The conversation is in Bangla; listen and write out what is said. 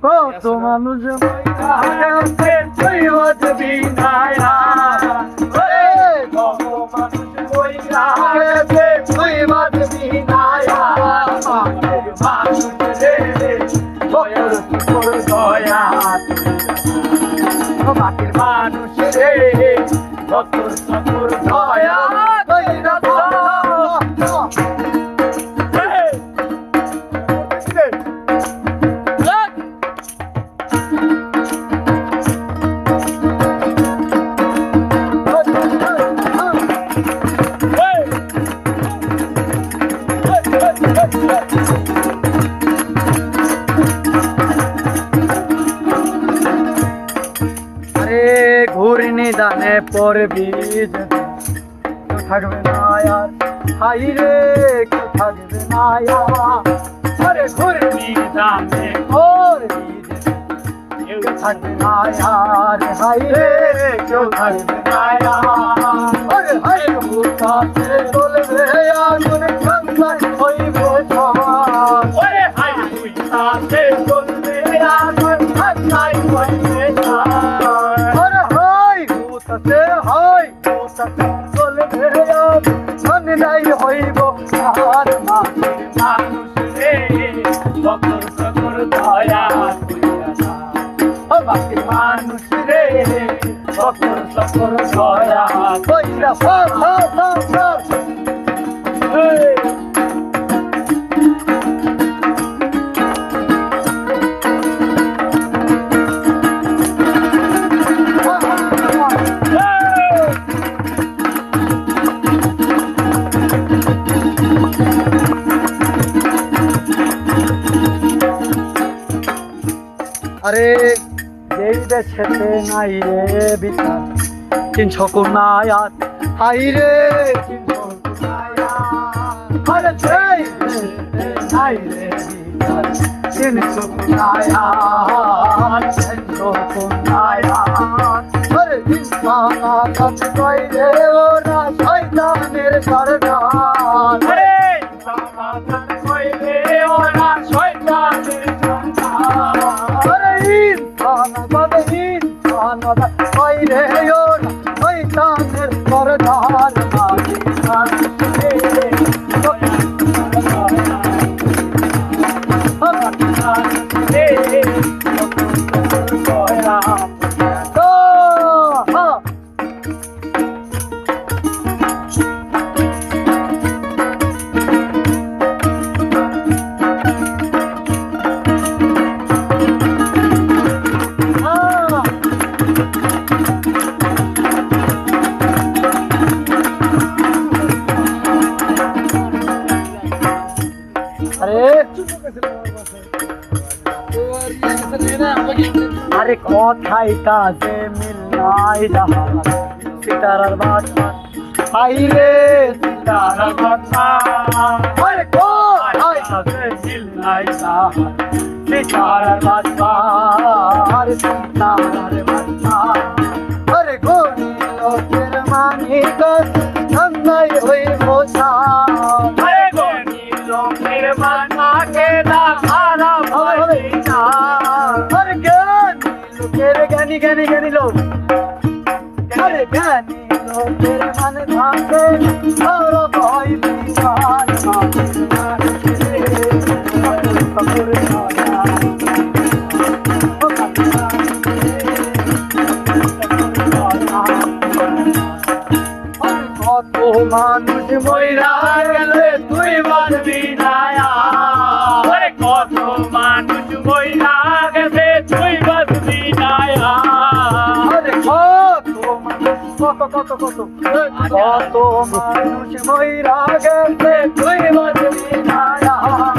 কত মানুষ মইরা গেছে তুই বাঁচবি না আর। কত মানুষ মইরা গেছে তুই বাঁচবি না আর। মানুষ রে তোর তোর দয়া মাটির মানুষ রে তোর তোর দয়া কইরা ঘূর্ণি দানে পড়বি থাকবে না আর। হাই রে কেউ থাকবে না আর। আরে ঘূর্ণি দানে পড়বি কেউ থাকবে না আর। হাই রে কেউ থাকবে না আর। আরে হাই ভূতাতে চলবে আগুন ঠান্ডায় হইবে সবার। আরে হাই ভূতাতে চলবে আগুন ঠান্ডায় হইবে সবার। চলবে সন্ধ্যায় হইব আর। মাটির মানুষ রে সকর সকর দয়া মাটির মানুষ রে সকর সকর দয়া কইরা আরে যেই দেশেতে নাই রে বিচার তিনশো কোনায়াত। হাই রে তিনশো কোনায়াত। আরে যেই দেশেতে নাই রে বিচার তিনশো কোনায়াত। তিনশো কোনায়াত। আরে ইনসানাত কইরে ওরা শয়তানের সরদার। আরে ইনসানাত কইরে ওরা শয়তানের সরদার। কইরে ওরা শয়তানের সরদার। আরে কথাই কাজে মিল নাই যাহা সিতারার বাচ্চা। হাই রে সিতারার বাচ্চা। আরে কথাই কাজে মিল নাই যাহা সিতারার বাচ্চা। আরে সিতারার বাচ্চা। আরে গনি লোকের মানিক ঠান্ডায় হইব সার। আরে গনি লোকের মানাকে না খারাপ হবে না। আরে জ্ঞানী জ্ঞানী জ্ঞানী লোক। আরে জ্ঞানী লোকের মান থাকে খারাপ হইবে সার। কত মানুষ মইরা গেলে তুই বাঁচবি না আর। কত মানুষ মইরা গেছে তুই বাঁচবি না আর। কত কত কত কত মানুষ মইরা গেছে তুই বাঁচবি না আর।